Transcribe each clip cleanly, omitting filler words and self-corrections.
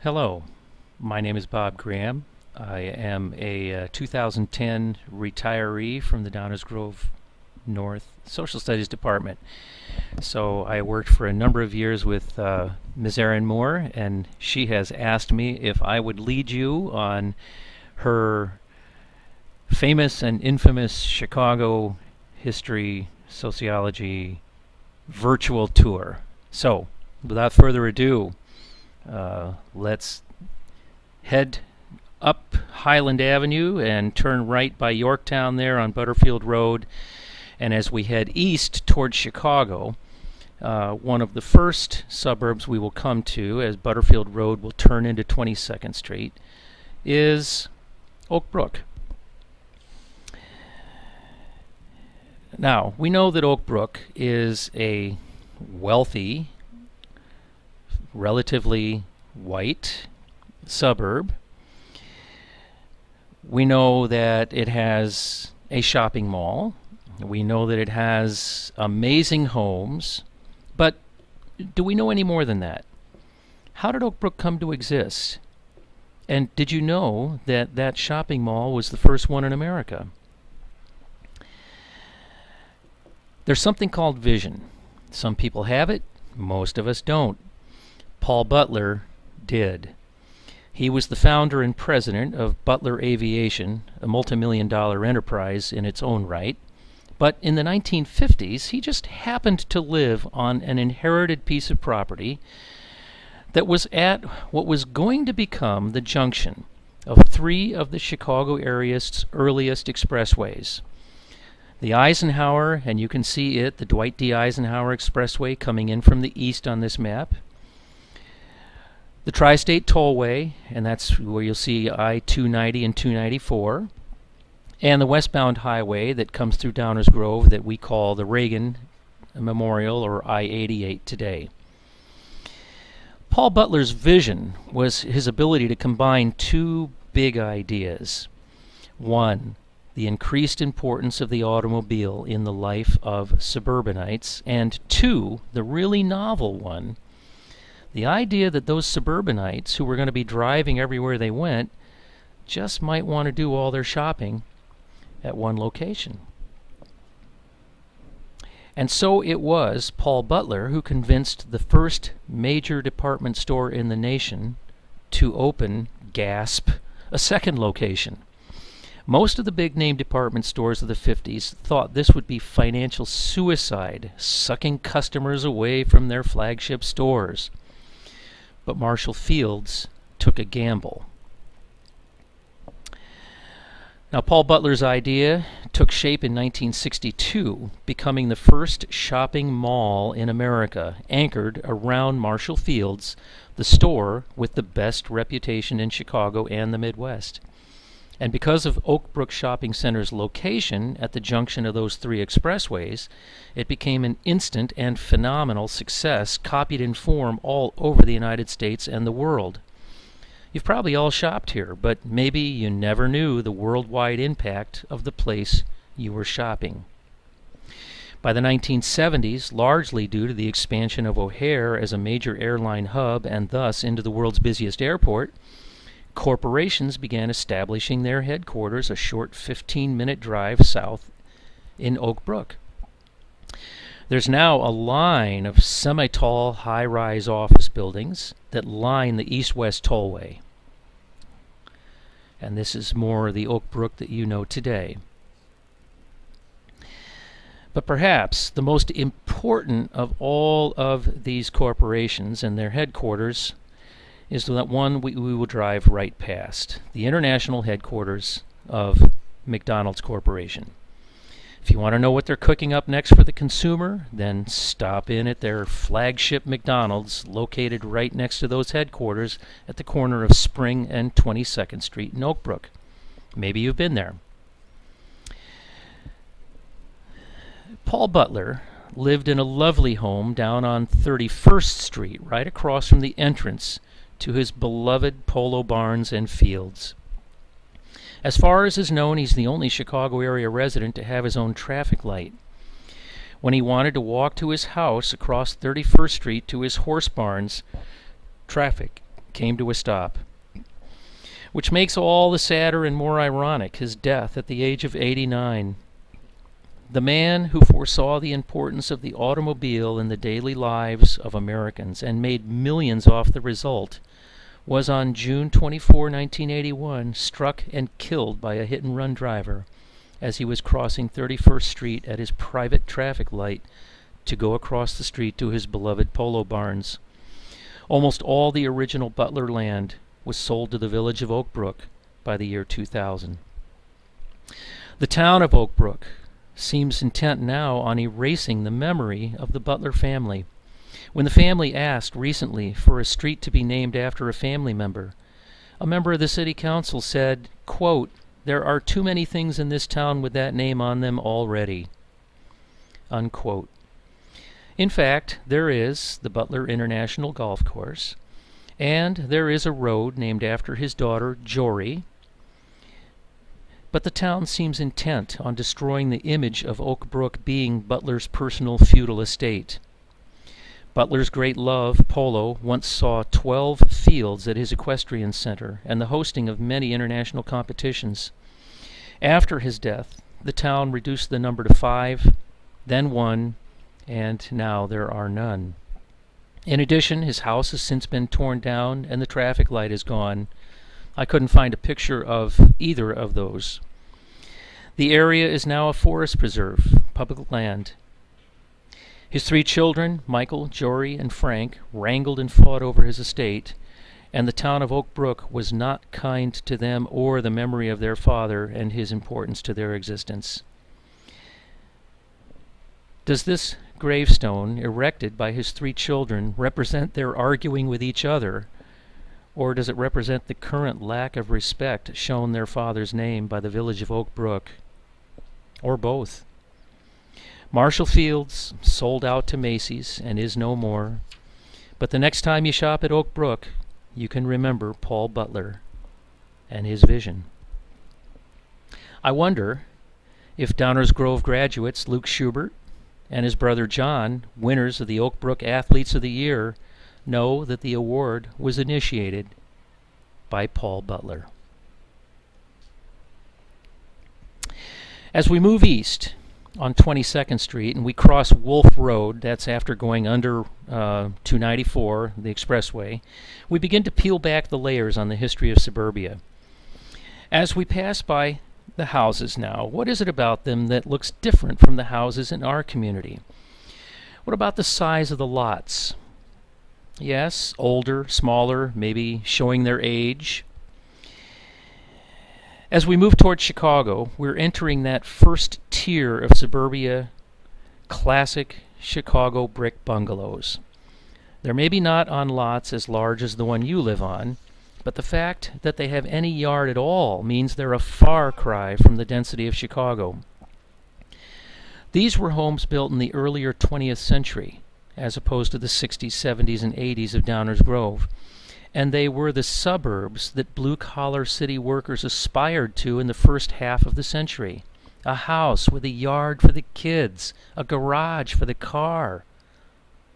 Hello, my name is Bob Graham. I am a 2010 retiree from the Downers Grove North Social Studies Department. So I worked for a number of years with Ms. Erin Moore, and she has asked me if I would lead you on her famous and infamous Chicago history, sociology virtual tour. So, without further ado, let's head up Highland Avenue and turn right by Yorktown there on Butterfield Road. And as we head east towards Chicago, one of the first suburbs we will come to as Butterfield Road will turn into 22nd Street is Oak Brook. Now, we know that Oak Brook is a wealthy, relatively white suburb. We know that it has a shopping mall. We know that it has amazing homes. But do we know any more than that? How did Oak Brook come to exist? And did you know that that shopping mall was the first one in America? There's something called vision. Some people have it, most of us don't. Paul Butler did. He was the founder and president of Butler Aviation, a multi-million-dollar enterprise in its own right. But in the 1950s, he just happened to live on an inherited piece of property that was at what was going to become the junction of three of the Chicago area's earliest expressways. The Eisenhower, and you can see it, the Dwight D. Eisenhower Expressway coming in from the east on this map. The Tri-State Tollway, and that's where you'll see I-290 and 294. And the westbound highway that comes through Downers Grove that we call the Reagan Memorial, or I-88 today. Paul Butler's vision was his ability to combine two big ideas. One, the increased importance of the automobile in the life of suburbanites, and two, the really novel one, the idea that those suburbanites who were going to be driving everywhere they went just might want to do all their shopping at one location. And so it was Paul Butler who convinced the first major department store in the nation to open, gasp, a second location. Most of the big-name department stores of the 50s thought this would be financial suicide, sucking customers away from their flagship stores. But Marshall Fields took a gamble. Now, Paul Butler's idea took shape in 1962, becoming the first shopping mall in America, anchored around Marshall Fields, the store with the best reputation in Chicago and the Midwest. And because of Oak Brook Shopping Center's location at the junction of those three expressways, it became an instant and phenomenal success, copied in form all over the United States and the world. You've probably all shopped here, but maybe you never knew the worldwide impact of the place you were shopping. By the 1970s, largely due to the expansion of O'Hare as a major airline hub and thus into the world's busiest airport, corporations began establishing their headquarters a short 15-minute drive south in Oak Brook. There's now a line of semi-tall, high-rise office buildings that line the east-west tollway. And this is more the Oak Brook that you know today. But perhaps the most important of all of these corporations and their headquarters is that one we will drive right past, the international headquarters of McDonald's Corporation. If you want to know what they're cooking up next for the consumer, then stop in at their flagship McDonald's located right next to those headquarters at the corner of Spring and 22nd Street in Oak Brook. Maybe you've been there. Paul Butler lived in a lovely home down on 31st Street, right across from the entrance to his beloved Polo Barns and Fields. As far as is known, he's the only Chicago area resident to have his own traffic light. When he wanted to walk to his house across 31st Street to his horse barns, traffic came to a stop. Which makes all the sadder and more ironic his death at the age of 89. The man who foresaw the importance of the automobile in the daily lives of Americans and made millions off the result was on June 24, 1981, struck and killed by a hit-and-run driver as he was crossing 31st Street at his private traffic light to go across the street to his beloved Polo Barns. Almost all the original Butler land was sold to the village of Oak Brook by the year 2000. The town of Oak Brook seems intent now on erasing the memory of the Butler family. When the family asked recently for a street to be named after a family member, a member of the city council said, quote, "There are too many things in this town with that name on them already," unquote. In fact, there is the Butler International Golf Course, and there is a road named after his daughter, Jory. But the town seems intent on destroying the image of Oak Brook being Butler's personal feudal estate. Butler's great love, polo, once saw 12 fields at his equestrian center and the hosting of many international competitions. After his death, the town reduced the number to 5, then 1, and now there are none. In addition, his house has since been torn down and the traffic light is gone. I couldn't find a picture of either of those. The area is now a forest preserve, public land. His 3 children, Michael, Jory, and Frank, wrangled and fought over his estate, and the town of Oak Brook was not kind to them or the memory of their father and his importance to their existence. Does this gravestone, erected by his 3 children, represent their arguing with each other, or does it represent the current lack of respect shown their father's name by the village of Oak Brook? Or both? Marshall Fields sold out to Macy's and is no more, but the next time you shop at Oak Brook, you can remember Paul Butler and his vision. I wonder if Downers Grove graduates Luke Schubert and his brother John, winners of the Oak Brook Athletes of the Year, know that the award was initiated by Paul Butler. As we move east on 22nd Street and we cross Wolf Road, that's after going under 294, the expressway, we begin to peel back the layers on the history of suburbia. As we pass by the houses now, what is it about them that looks different from the houses in our community? What about the size of the lots? Yes, older, smaller, maybe showing their age. As we move towards Chicago, we're entering that first tier of suburbia, classic Chicago brick bungalows. They're maybe not on lots as large as the one you live on, but the fact that they have any yard at all means they're a far cry from the density of Chicago. These were homes built in the earlier 20th century, as opposed to the 60s, 70s, and 80s of Downers Grove. And they were the suburbs that blue-collar city workers aspired to in the first half of the century. A house with a yard for the kids, a garage for the car.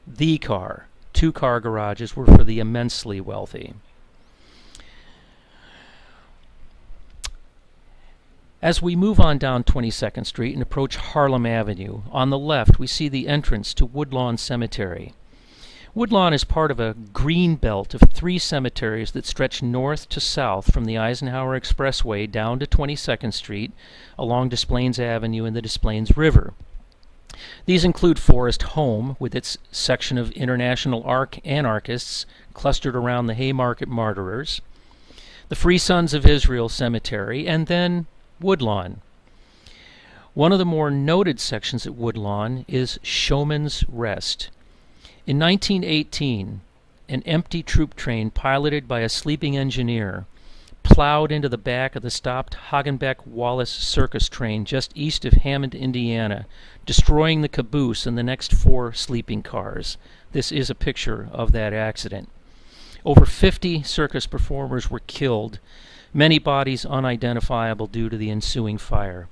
The car. 2-car garages were for the immensely wealthy. As we move on down 22nd Street and approach Harlem Avenue, on the left we see the entrance to Woodlawn Cemetery. Woodlawn is part of a green belt of 3 cemeteries that stretch north to south from the Eisenhower Expressway down to 22nd Street along Des Plaines Avenue and the Des Plaines River. These include Forest Home, with its section of international anarchists clustered around the Haymarket Martyrers, the Free Sons of Israel Cemetery, and then Woodlawn. One of the more noted sections at Woodlawn is Showman's Rest. In 1918, an empty troop train piloted by a sleeping engineer plowed into the back of the stopped Hagenbeck-Wallace circus train just east of Hammond, Indiana, destroying the caboose and the next 4 sleeping cars. This is a picture of that accident. Over 50 circus performers were killed, many bodies unidentifiable due to the ensuing fire.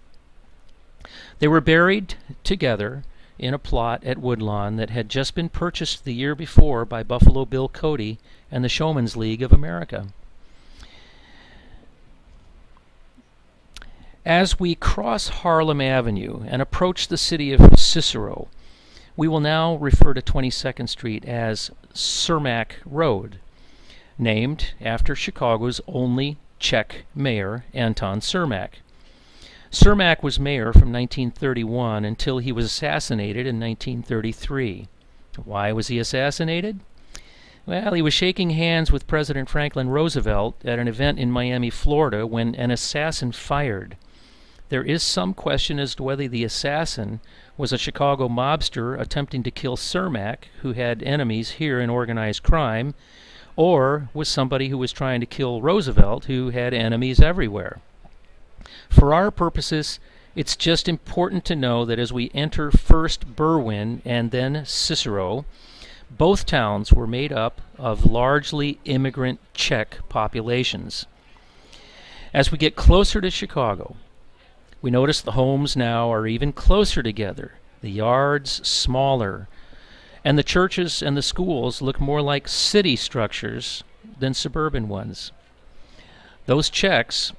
They were buried together in a plot at Woodlawn that had just been purchased the year before by Buffalo Bill Cody and the Showman's League of America. As we cross Harlem Avenue and approach the city of Cicero, we will now refer to 22nd Street as Cermak Road, named after Chicago's only Czech mayor, Anton Cermak. Cermak was mayor from 1931 until he was assassinated in 1933. Why was he assassinated? Well, he was shaking hands with President Franklin Roosevelt at an event in Miami, Florida, when an assassin fired. There is some question as to whether the assassin was a Chicago mobster attempting to kill Cermak, who had enemies here in organized crime, or was somebody who was trying to kill Roosevelt, who had enemies everywhere. For our purposes, it's just important to know that as we enter first Berwyn and then Cicero, both towns were made up of largely immigrant Czech populations. As we get closer to Chicago, we notice the homes now are even closer together, the yards smaller, and the churches and the schools look more like city structures than suburban ones. Those Czechs,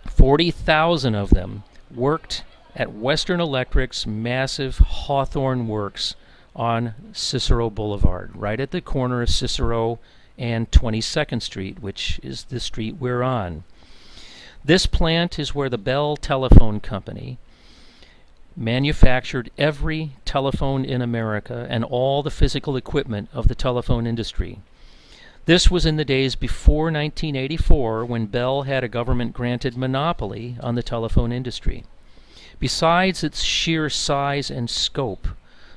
40,000 of them, worked at Western Electric's massive Hawthorne Works on Cicero Boulevard, right at the corner of Cicero and 22nd Street, which is the street we're on. This plant is where the Bell Telephone Company manufactured every telephone in America and all the physical equipment of the telephone industry. This was in the days before 1984, when Bell had a government-granted monopoly on the telephone industry. Besides its sheer size and scope,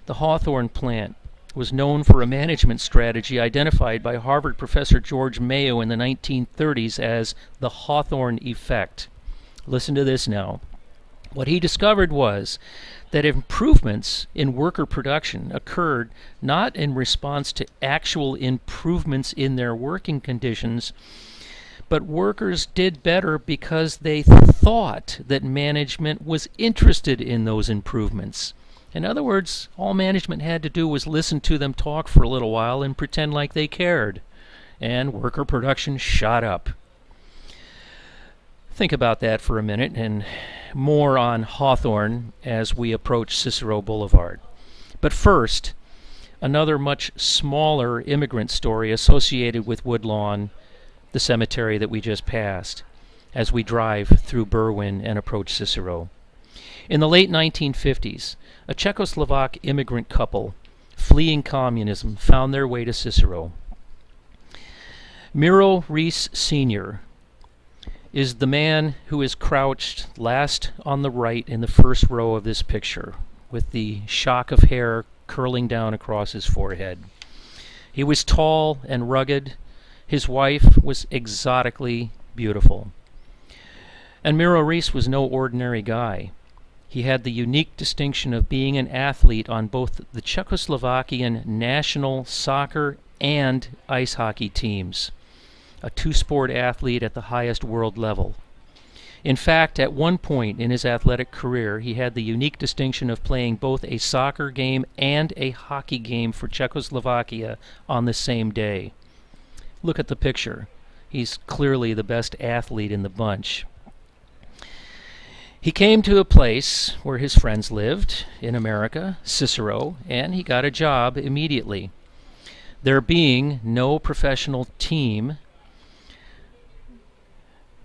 the Hawthorne plant was known for a management strategy identified by Harvard professor George Mayo in the 1930s as the Hawthorne effect. Listen to this now. What he discovered was that improvements in worker production occurred not in response to actual improvements in their working conditions, but workers did better because they thought that management was interested in those improvements. In other words, all management had to do was listen to them talk for a little while and pretend like they cared, and worker production shot up. Think about that for a minute, and more on Hawthorne as we approach Cicero Boulevard. But first, another much smaller immigrant story associated with Woodlawn, the cemetery that we just passed, as we drive through Berwyn and approach Cicero. In the late 1950s, a Czechoslovak immigrant couple fleeing communism found their way to Cicero. Miro Rees Sr. is the man who is crouched last on the right in the first row of this picture, with the shock of hair curling down across his forehead. He was tall and rugged. His wife was exotically beautiful. And Miro Rees was no ordinary guy. He had the unique distinction of being an athlete on both the Czechoslovakian national soccer and ice hockey teams, a two-sport athlete at the highest world level. In fact, at one point in his athletic career, he had the unique distinction of playing both a soccer game and a hockey game for Czechoslovakia on the same day. Look at the picture. He's clearly the best athlete in the bunch. He came to a place where his friends lived in America, Cicero, and he got a job immediately. There being no professional team,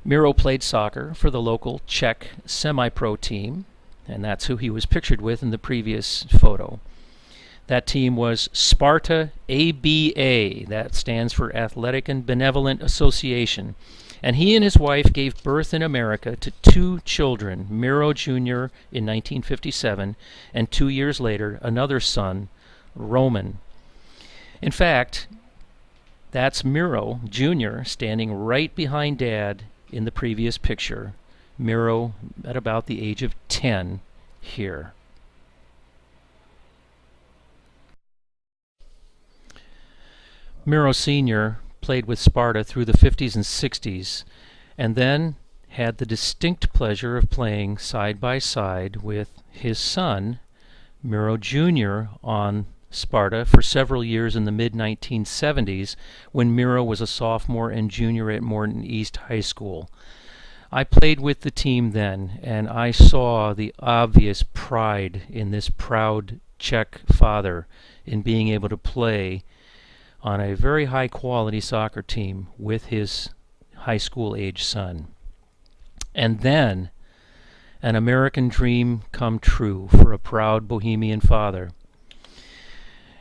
Miro played soccer for the local Czech semi-pro team, and that's who he was pictured with in the previous photo. That team was Sparta ABA, that stands for Athletic and Benevolent Association. And he and his wife gave birth in America to two children, Miro Jr. in 1957, and 2 years later, another son, Roman. In fact, that's Miro Jr. standing right behind Dad in the previous picture. Miro at about the age of 10 here. Miro Sr. played with Sparta through the 50s and 60s, and then had the distinct pleasure of playing side by side with his son, Miro Jr., on Sparta for several years in the mid-1970s when Miro was a sophomore and junior at Morton East High School. I played with the team then, and I saw the obvious pride in this proud Czech father in being able to play on a very high-quality soccer team with his high school-age son. And then, an American dream come true for a proud Bohemian father.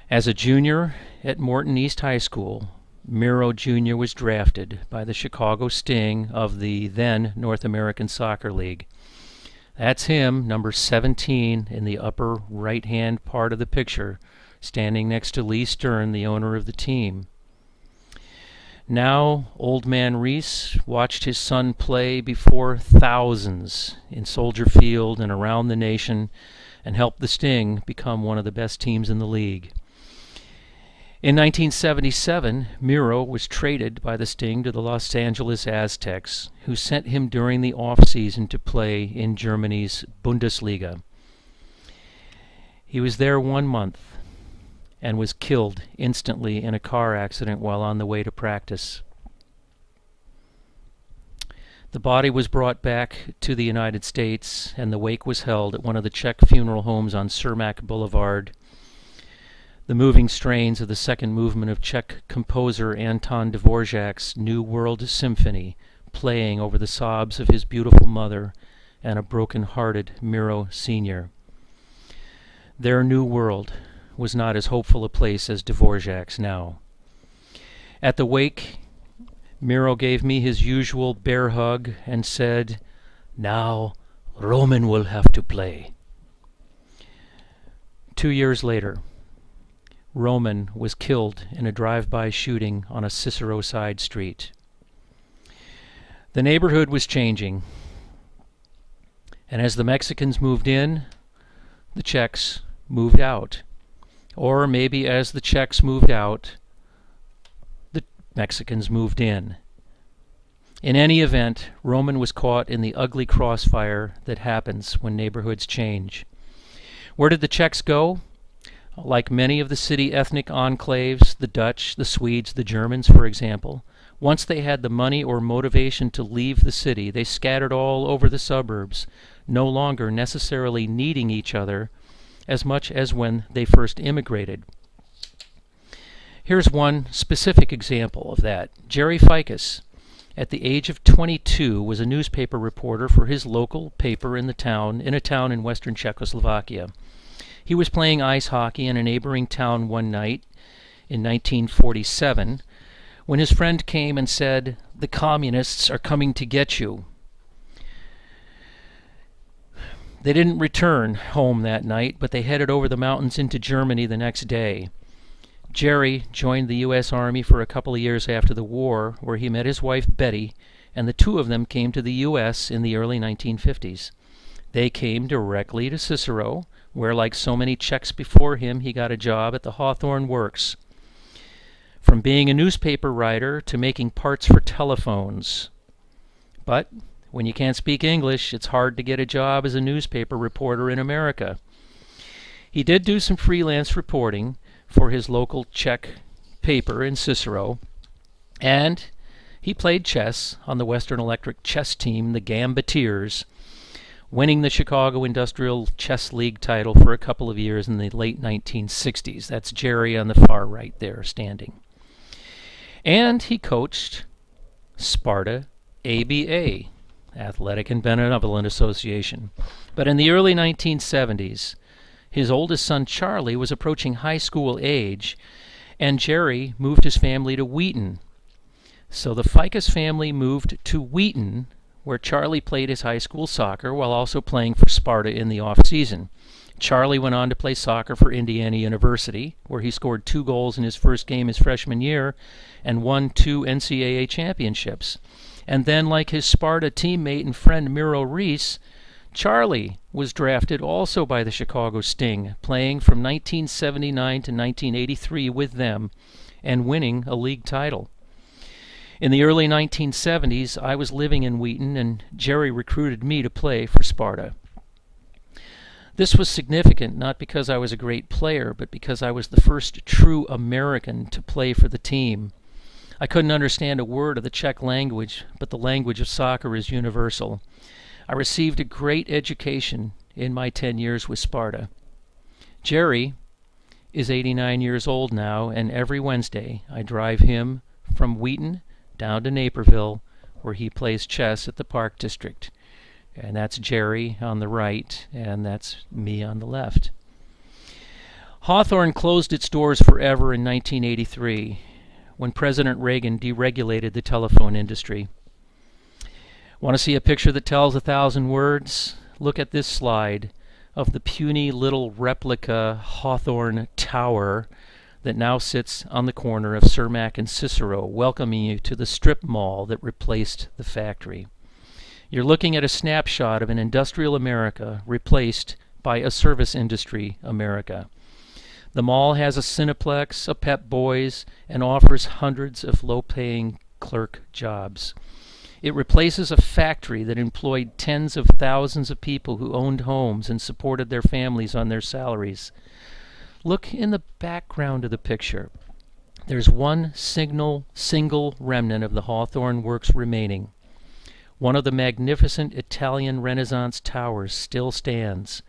As a junior at Morton East High School, Miro Jr. was drafted by the Chicago Sting of the then North American Soccer League. That's him, number 17, in the upper right-hand part of the picture, standing next to Lee Stern, the owner of the team. Now, old man Reese watched his son play before thousands in Soldier Field and around the nation and helped the Sting become one of the best teams in the league. In 1977, Miro was traded by the Sting to the Los Angeles Aztecs, who sent him during the off-season to play in Germany's Bundesliga. He was there 1 month and was killed instantly in a car accident while on the way to practice. The body was brought back to the United States, and the wake was held at one of the Czech funeral homes on Cermak Boulevard. The moving strains of the second movement of Czech composer Anton Dvorak's New World Symphony playing over the sobs of his beautiful mother and a broken-hearted Miro Sr. Their new world was not as hopeful a place as Dvorak's now. At the wake, Miro gave me his usual bear hug and said, "Now Roman will have to play." 2 years later, Roman was killed in a drive-by shooting on a Cicero side street. The neighborhood was changing, and as the Mexicans moved in, the Czechs moved out. Or maybe as the Czechs moved out, the Mexicans moved in. In any event, Roman was caught in the ugly crossfire that happens when neighborhoods change. Where did the Czechs go? Like many of the city ethnic enclaves, the Dutch, the Swedes, the Germans, for example, once they had the money or motivation to leave the city, they scattered all over the suburbs, no longer necessarily needing each other as much as when they first immigrated. Here's one specific example of that. Jerry Ficus, at the age of 22, was a newspaper reporter for his local paper in a town in western Czechoslovakia. He was playing ice hockey in a neighboring town one night in 1947 when his friend came and said, "The communists are coming to get you." They didn't return home that night, but they headed over the mountains into Germany the next day. Jerry joined the U.S. Army for a couple of years after the war, where he met his wife Betty, and the two of them came to the U.S. in the early 1950s. They came directly to Cicero, where, like so many Czechs before him, he got a job at the Hawthorne Works. From being a newspaper writer to making parts for telephones. But when you can't speak English, it's hard to get a job as a newspaper reporter in America. He did do some freelance reporting for his local Czech paper in Cicero, and he played chess on the Western Electric chess team, the Gambateers, winning the Chicago Industrial Chess League title for a couple of years in the late 1960s. That's Jerry on the far right there standing. And he coached Sparta ABA, Athletic and Benevolent Association. But in the early 1970s, his oldest son Charlie was approaching high school age, and Jerry moved his family to Wheaton. So the Ficus family moved to Wheaton, where Charlie played his high school soccer while also playing for Sparta in the off-season. Charlie went on to play soccer for Indiana University, where he scored 2 goals in his first game his freshman year and won 2 NCAA championships. And then, like his Sparta teammate and friend Miro Reese, Charlie was drafted also by the Chicago Sting, playing from 1979 to 1983 with them and winning a league title. In the early 1970s, I was living in Wheaton, and Jerry recruited me to play for Sparta. This was significant not because I was a great player, but because I was the first true American to play for the team. I couldn't understand a word of the Czech language, but the language of soccer is universal. I received a great education in my 10 years with Sparta. Jerry is 89 years old now, and every Wednesday I drive him from Wheaton down to Naperville, where he plays chess at the Park District. And that's Jerry on the right, and that's me on the left. Hawthorne closed its doors forever in 1983 when President Reagan deregulated the telephone industry. Want to see a picture that tells 1,000 words? Look at this slide of the puny little replica Hawthorne Tower that now sits on the corner of Cermak and Cicero, welcoming you to the strip mall that replaced the factory. You're looking at a snapshot of an industrial America replaced by a service industry America. The mall has a Cineplex, a Pep Boys, and offers hundreds of low-paying clerk jobs. It replaces a factory that employed tens of thousands of people who owned homes and supported their families on their salaries. Look in the background of the picture. There's one single remnant of the Hawthorne Works remaining. One of the magnificent Italian Renaissance towers still stands,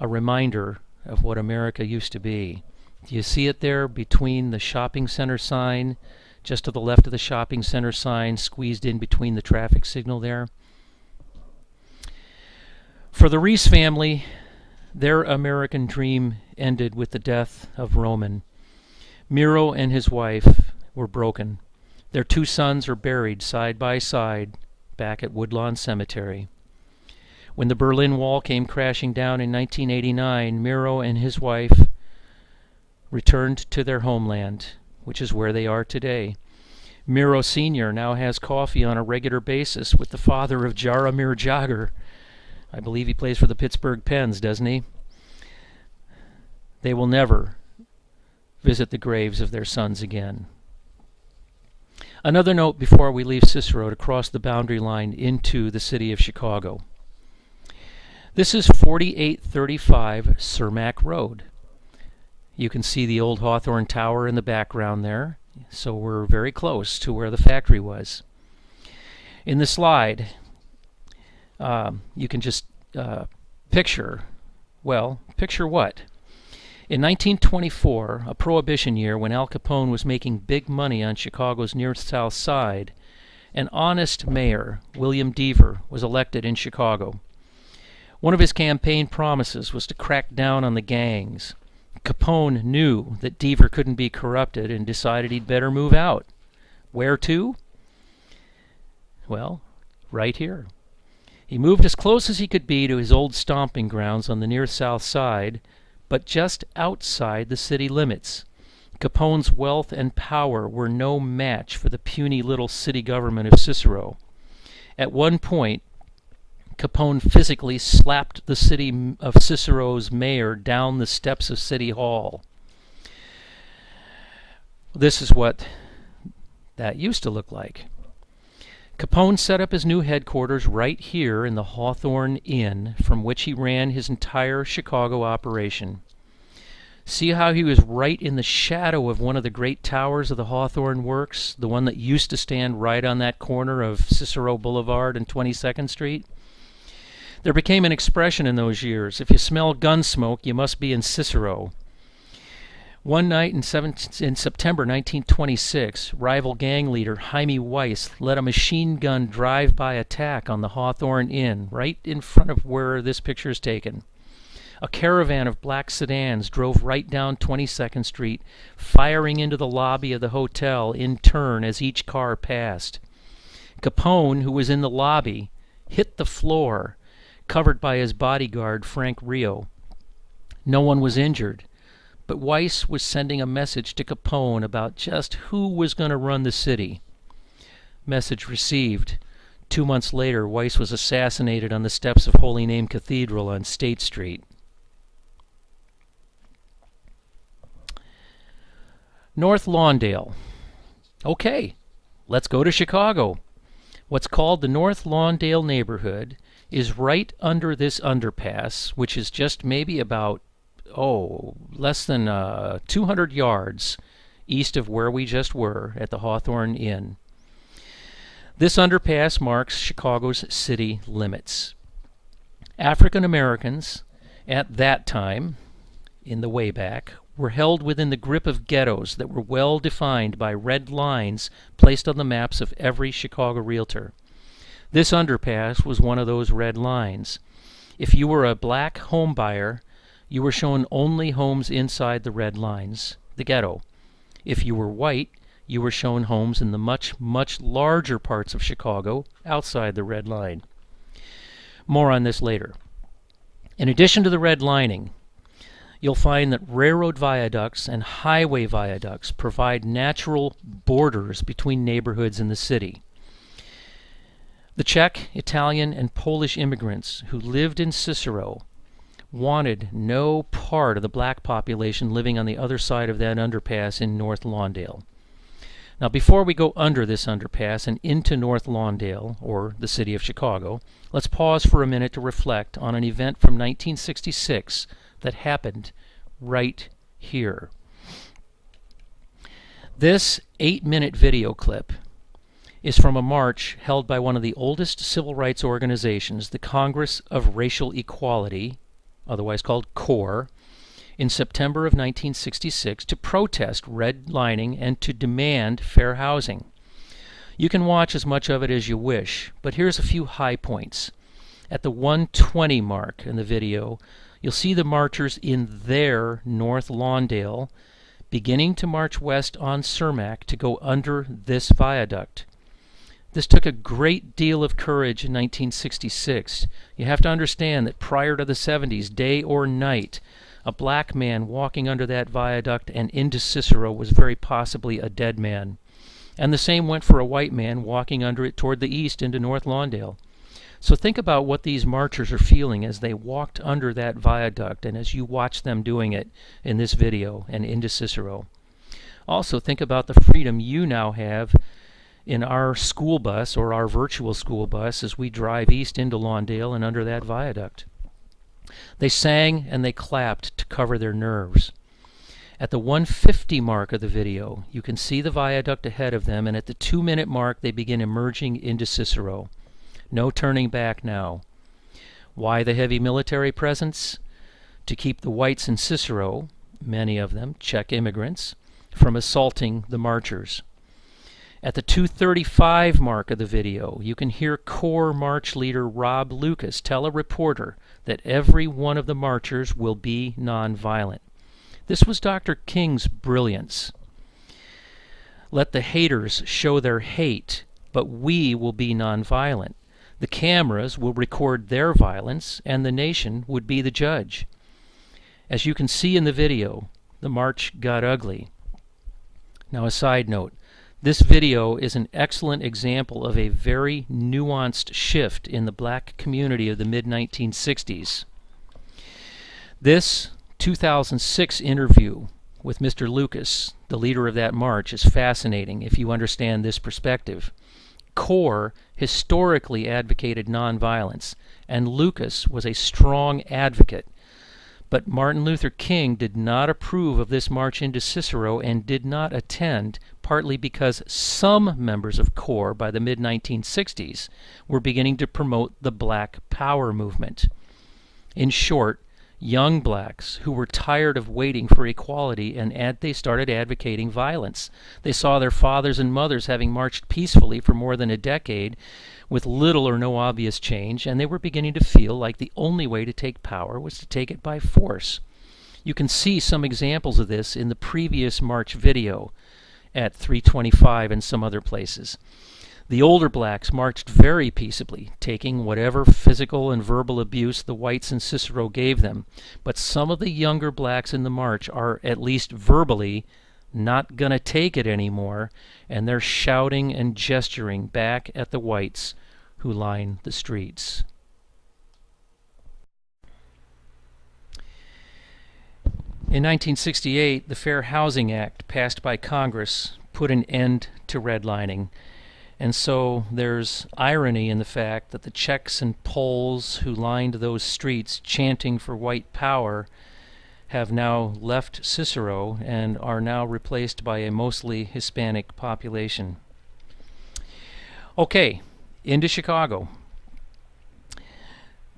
a reminder of what America used to be. Do you see it there between the shopping center sign, just to the left of the shopping center sign, squeezed in between the traffic signal there? For the Reese family, their American dream ended with the death of Roman. Miro and his wife were broken. Their two sons are buried side by side back at Woodlawn Cemetery. When the Berlin Wall came crashing down in 1989, Miro and his wife returned to their homeland, which is where they are today. Miro Sr. now has coffee on a regular basis with the father of Jaromir Jagr. I believe he plays for the Pittsburgh Pens, doesn't he? They will never visit the graves of their sons again. Another note before we leave Cicero to cross the boundary line into the city of Chicago. This is 4835 Cermak Road. You can see the old Hawthorne Tower in the background there, so we're very close to where the factory was. In the slide, you can just picture what? In 1924, a Prohibition year when Al Capone was making big money on Chicago's North-South Side, an honest mayor, William Deaver, was elected in Chicago. One of his campaign promises was to crack down on the gangs. Capone knew that Deaver couldn't be corrupted and decided he'd better move out. Where to? Well, right here. He moved as close as he could be to his old stomping grounds on the North-South Side, but just outside the city limits. Capone's wealth and power were no match for the puny little city government of Cicero. At one point, Capone physically slapped the city of Cicero's mayor down the steps of City Hall. This is what that used to look like. Capone set up his new headquarters right here in the Hawthorne Inn, from which he ran his entire Chicago operation. See how he was right in the shadow of one of the great towers of the Hawthorne Works, the one that used to stand right on that corner of Cicero Boulevard and 22nd Street? There became an expression in those years: if you smell gun smoke, you must be in Cicero. One night in September 1926, rival gang leader Jaime Weiss led a machine gun drive-by attack on the Hawthorne Inn, right in front of where this picture is taken. A caravan of black sedans drove right down 22nd Street, firing into the lobby of the hotel in turn as each car passed. Capone, who was in the lobby, hit the floor, covered by his bodyguard, Frank Rio. No one was injured, but Weiss was sending a message to Capone about just who was going to run the city. Message received. 2 months later, Weiss was assassinated on the steps of Holy Name Cathedral on State Street. North Lawndale. Okay, let's go to Chicago. What's called the North Lawndale neighborhood is right under this underpass, which is just maybe about, less than 200 yards east of where we just were at the Hawthorne Inn. This underpass marks Chicago's city limits. African Americans at that time, in the way back, were held within the grip of ghettos that were well defined by red lines placed on the maps of every Chicago realtor. This underpass was one of those red lines. If you were a black home buyer, you were shown only homes inside the red lines, the ghetto. If you were white, you were shown homes in the much, much larger parts of Chicago outside the red line. More on this later. In addition to the red lining, you'll find that railroad viaducts and highway viaducts provide natural borders between neighborhoods in the city. The Czech, Italian, and Polish immigrants who lived in Cicero wanted no part of the black population living on the other side of that underpass in North Lawndale. Now, before we go under this underpass and into North Lawndale, or the city of Chicago, let's pause for a minute to reflect on an event from 1966 that happened right here. This 8-minute video clip is from a march held by one of the oldest civil rights organizations, the Congress of Racial Equality, otherwise called CORE, in September of 1966 to protest redlining and to demand fair housing. You can watch as much of it as you wish, but here's a few high points. At the 1:20 mark in the video, you'll see the marchers in their North Lawndale beginning to march west on Cermak to go under this viaduct. This took a great deal of courage in 1966. You have to understand that prior to the 70s, day or night, a black man walking under that viaduct and into Cicero was very possibly a dead man. And the same went for a white man walking under it toward the east into North Lawndale. So think about what these marchers are feeling as they walked under that viaduct and as you watch them doing it in this video and into Cicero. Also think about the freedom you now have in our school bus or our virtual school bus as we drive east into Lawndale and under that viaduct. They sang and they clapped to cover their nerves. At the 1:50 mark of the video, you can see the viaduct ahead of them, and at the 2-minute mark they begin emerging into Cicero. No turning back now. Why the heavy military presence? To keep the whites in Cicero, many of them Czech immigrants, from assaulting the marchers. At the 2:35 mark of the video, you can hear CORE March leader Rob Lucas tell a reporter that every one of the marchers will be nonviolent. This was Dr. King's brilliance. Let the haters show their hate, but we will be nonviolent. The cameras will record their violence, and the nation would be the judge. As you can see in the video, the march got ugly. Now, a side note. This video is an excellent example of a very nuanced shift in the black community of the mid-1960s. This 2006 interview with Mr. Lucas, the leader of that march, is fascinating if you understand this perspective. CORE historically advocated nonviolence, and Lucas was a strong advocate. But Martin Luther King did not approve of this march into Cicero and did not attend, partly because some members of CORE by the mid-1960s were beginning to promote the Black Power movement. In short, young blacks who were tired of waiting for equality and they started advocating violence. They saw their fathers and mothers having marched peacefully for more than a decade with little or no obvious change, and they were beginning to feel like the only way to take power was to take it by force. You can see some examples of this in the previous march video at 3:25 and some other places. The older blacks marched very peaceably, taking whatever physical and verbal abuse the whites in Cicero gave them, but some of the younger blacks in the march are, at least verbally, not going to take it anymore, and they're shouting and gesturing back at the whites who line the streets. In 1968, the Fair Housing Act, passed by Congress, put an end to redlining. And so there's irony in the fact that the Czechs and Poles who lined those streets chanting for white power have now left Cicero and are now replaced by a mostly Hispanic population. Okay, into Chicago.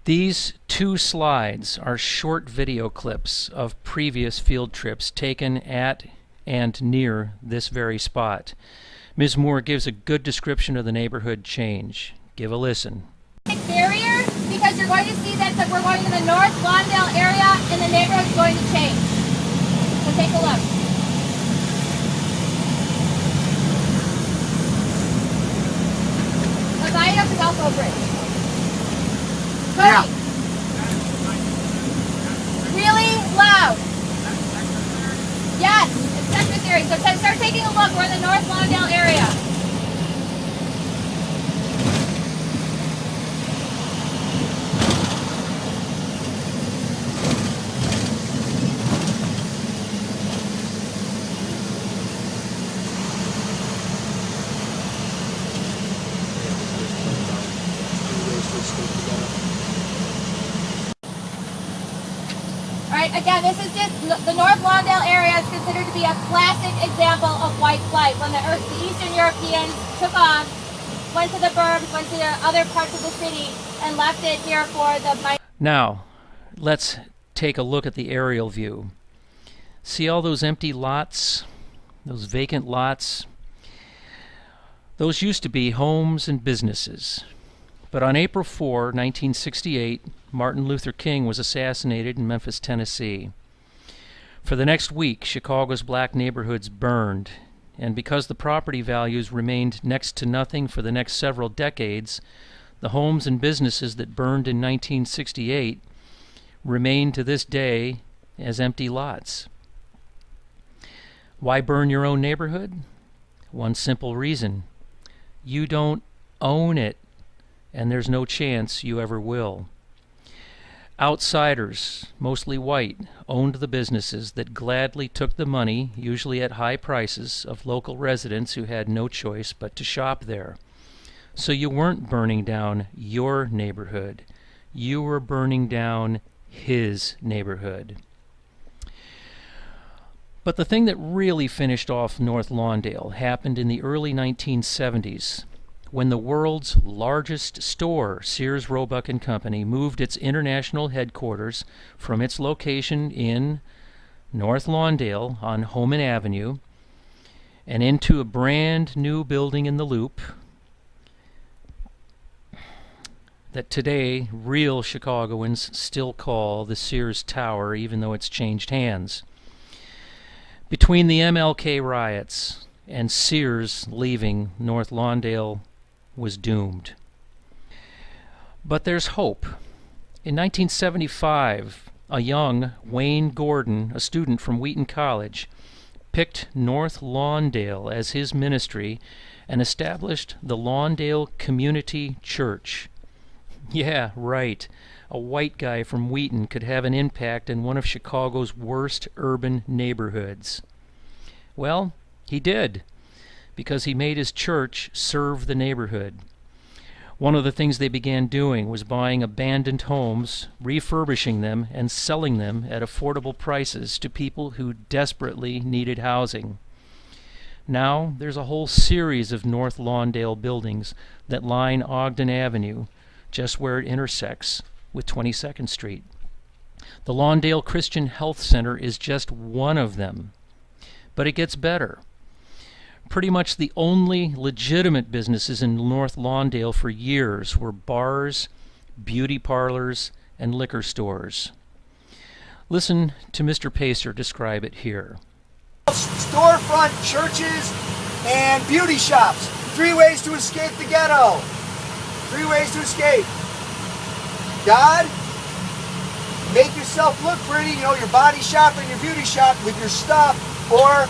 These two slides are short video clips of previous field trips taken at and near this very spot. Ms. Moore gives a good description of the neighborhood change. Give a listen. Barrier, because you're going to see that we're going to the North Lawndale area and the neighborhood's going to change. So take a look. The viaduct is also a bridge. Cody. Yeah. Really loud. Yes, it's secretary. So start taking a look. We're in the North Lawndale area. Again, this is just the North Lawndale area is considered to be a classic example of white flight. When the Eastern Europeans took off, went to the burbs, went to other parts of the city, and left it here for the... Now, let's take a look at the aerial view. See all those empty lots, those vacant lots? Those used to be homes and businesses. But on April 4, 1968, Martin Luther King was assassinated in Memphis, Tennessee. For the next week, Chicago's black neighborhoods burned, and because the property values remained next to nothing for the next several decades, the homes and businesses that burned in 1968 remain to this day as empty lots. Why burn your own neighborhood? One simple reason. You don't own it, and there's no chance you ever will. Outsiders, mostly white, owned the businesses that gladly took the money, usually at high prices, of local residents who had no choice but to shop there. So you weren't burning down your neighborhood. You were burning down his neighborhood. But the thing that really finished off North Lawndale happened in the early 1970s, when the world's largest store, Sears, Roebuck and Company, moved its international headquarters from its location in North Lawndale on Homan Avenue and into a brand new building in the Loop that today real Chicagoans still call the Sears Tower, even though it's changed hands. Between the MLK riots and Sears leaving, North Lawndale was doomed. But there's hope. In 1975, a young Wayne Gordon, a student from Wheaton College, picked North Lawndale as his ministry and established the Lawndale Community Church. Yeah, right. A white guy from Wheaton could have an impact in one of Chicago's worst urban neighborhoods. Well, he did, because he made his church serve the neighborhood. One of the things they began doing was buying abandoned homes, refurbishing them, and selling them at affordable prices to people who desperately needed housing. Now there's a whole series of North Lawndale buildings that line Ogden Avenue, just where it intersects with 22nd Street. The Lawndale Christian Health Center is just one of them. But it gets better. Pretty much the only legitimate businesses in North Lawndale for years were bars, beauty parlors, and liquor stores. Listen to Mr. Pacer describe it here. Storefront churches and beauty shops. 3 ways to escape the ghetto. 3 ways to escape. God, make yourself look pretty, your body shop and your beauty shop with your stuff, or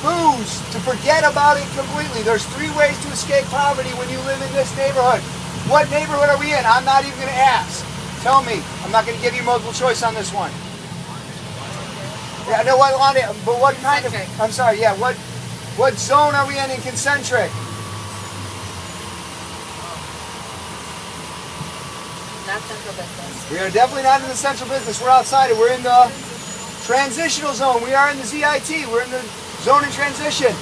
booze, to forget about it completely. There's 3 ways to escape poverty when you live in this neighborhood. What neighborhood are we in? I'm not even going to ask. Tell me. I'm not going to give you multiple choice on this one. Yeah, no, but what kind of, I'm sorry, yeah, what zone are we in concentric? Not central business. We are definitely not in the central business. We're outside it. We're in the transitional zone. We are in the ZIT. We're in the zone in transition.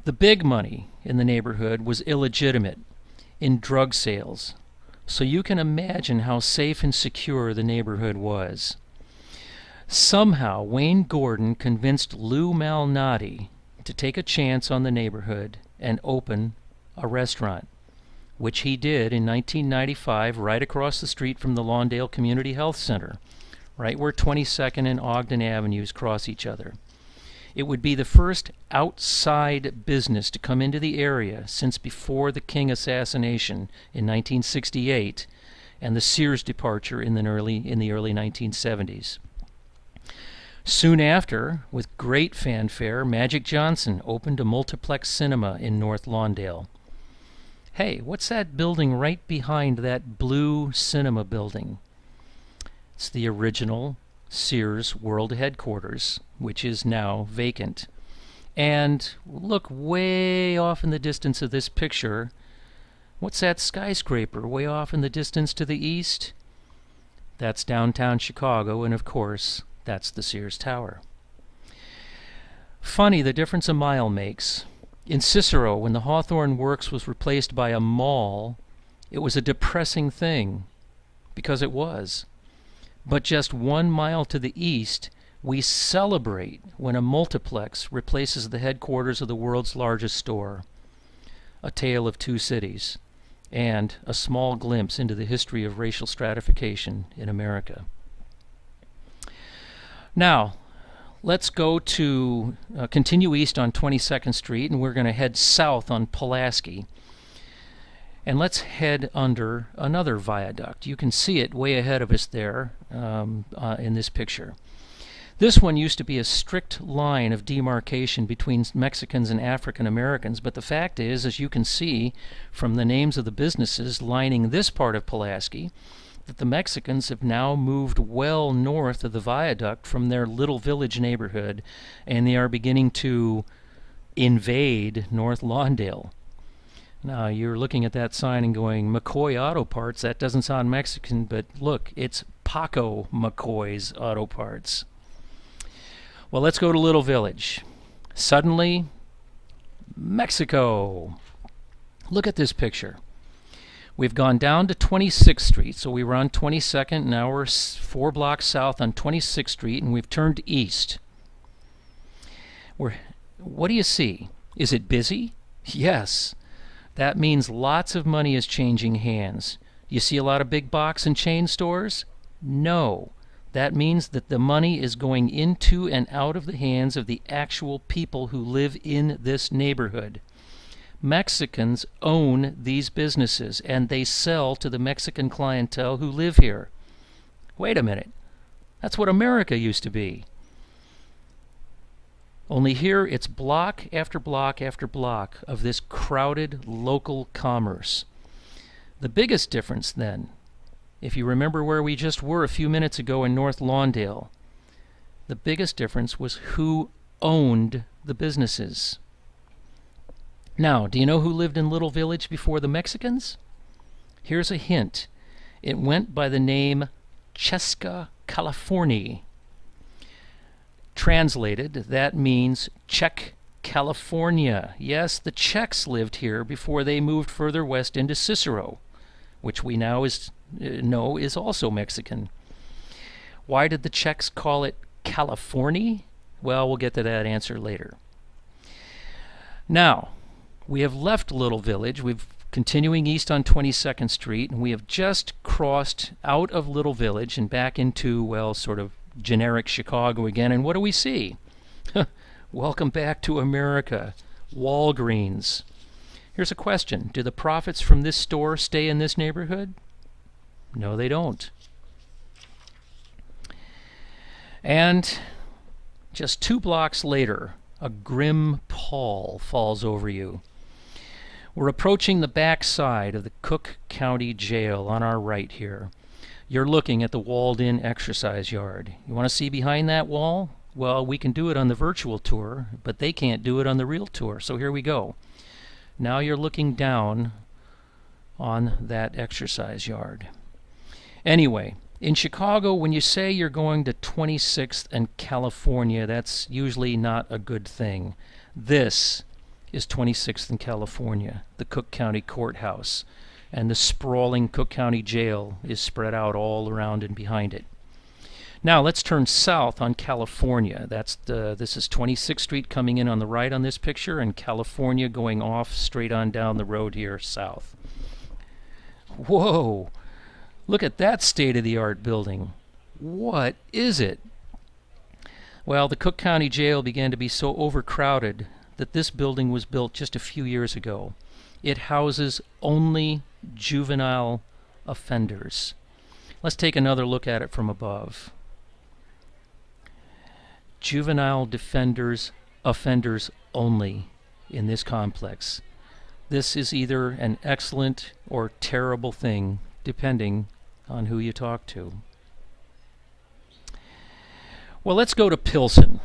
The big money in the neighborhood was illegitimate, in drug sales. So you can imagine how safe and secure the neighborhood was. Somehow Wayne Gordon convinced Lou Malnati to take a chance on the neighborhood and open a restaurant, which he did in 1995 right across the street from the Lawndale Community Health Center, right where 22nd and Ogden Avenues cross each other. It would be the first outside business to come into the area since before the King assassination in 1968 and the Sears departure in the early 1970s. Soon after, with great fanfare, Magic Johnson opened a multiplex cinema in North Lawndale. Hey, what's that building right behind that blue cinema building? It's the original Sears World Headquarters, which is now vacant. And look way off in the distance of this picture. What's that skyscraper way off in the distance to the east? That's downtown Chicago, and of course, that's the Sears Tower. Funny the difference a mile makes. In Cicero, when the Hawthorne Works was replaced by a mall, it was a depressing thing, because it was. But just 1 mile to the east, we celebrate when a multiplex replaces the headquarters of the world's largest store. A tale of two cities, and a small glimpse into the history of racial stratification in America. Now, let's go to continue east on 22nd Street, and we're going to head south on Pulaski. And let's head under another viaduct. You can see it way ahead of us there in this picture. This one used to be a strict line of demarcation between Mexicans and African Americans, but the fact is, as you can see from the names of the businesses lining this part of Pulaski, that the Mexicans have now moved well north of the viaduct from their little village neighborhood, and they are beginning to invade North Lawndale. Now, you're looking at that sign and going, McCoy Auto Parts, that doesn't sound Mexican, but look, it's Paco McCoy's Auto Parts. Well, let's go to Little Village. Suddenly, Mexico. Look at this picture. We've gone down to 26th Street, so we were on 22nd, now we're 4 blocks south on 26th Street, and we've turned east. What do you see? Is it busy? Yes. That means lots of money is changing hands. You see a lot of big box and chain stores? No. That means that the money is going into and out of the hands of the actual people who live in this neighborhood. Mexicans own these businesses, and they sell to the Mexican clientele who live here. Wait a minute. That's what America used to be. Only here it's block after block after block of this crowded local commerce. The biggest difference then, if you remember where we just were a few minutes ago in North Lawndale, the biggest difference was who owned the businesses. Now, do you know who lived in Little Village before the Mexicans? Here's a hint. It went by the name Česká Kalifornie. Translated, that means Czech California. Yes, the Czechs lived here before they moved further west into Cicero, which we now know is also Mexican. Why did the Czechs call it California? Well, we'll get to that answer later. Now, we have left Little Village. We're continuing east on 22nd Street, and we have just crossed out of Little Village and back into, well, sort of generic Chicago again. And what do we see? Welcome back to America. Walgreens. Here's a question. Do the profits from this store stay in this neighborhood? No, they don't. And just 2 blocks later, a grim pall falls over you. We're approaching the back side of the Cook County Jail on our right here. You're looking at the walled-in exercise yard. You want to see behind that wall? Well, we can do it on the virtual tour, but they can't do it on the real tour, so here we go. Now you're looking down on that exercise yard. Anyway, in Chicago, when you say you're going to 26th and California, that's usually not a good thing. This is 26th and California, the Cook County Courthouse, and the sprawling Cook County Jail is spread out all around and behind it. Now let's turn south on California. This is 26th Street coming in on the right on this picture, and California going off straight on down the road here south. Whoa! Look at that state-of-the-art building. What is it? Well, the Cook County Jail began to be so overcrowded that this building was built just a few years ago. It houses only juvenile offenders. Let's take another look at it from above. Juvenile offenders only in this complex. This is either an excellent or terrible thing, depending on who you talk to. Well, let's go to Pilsen.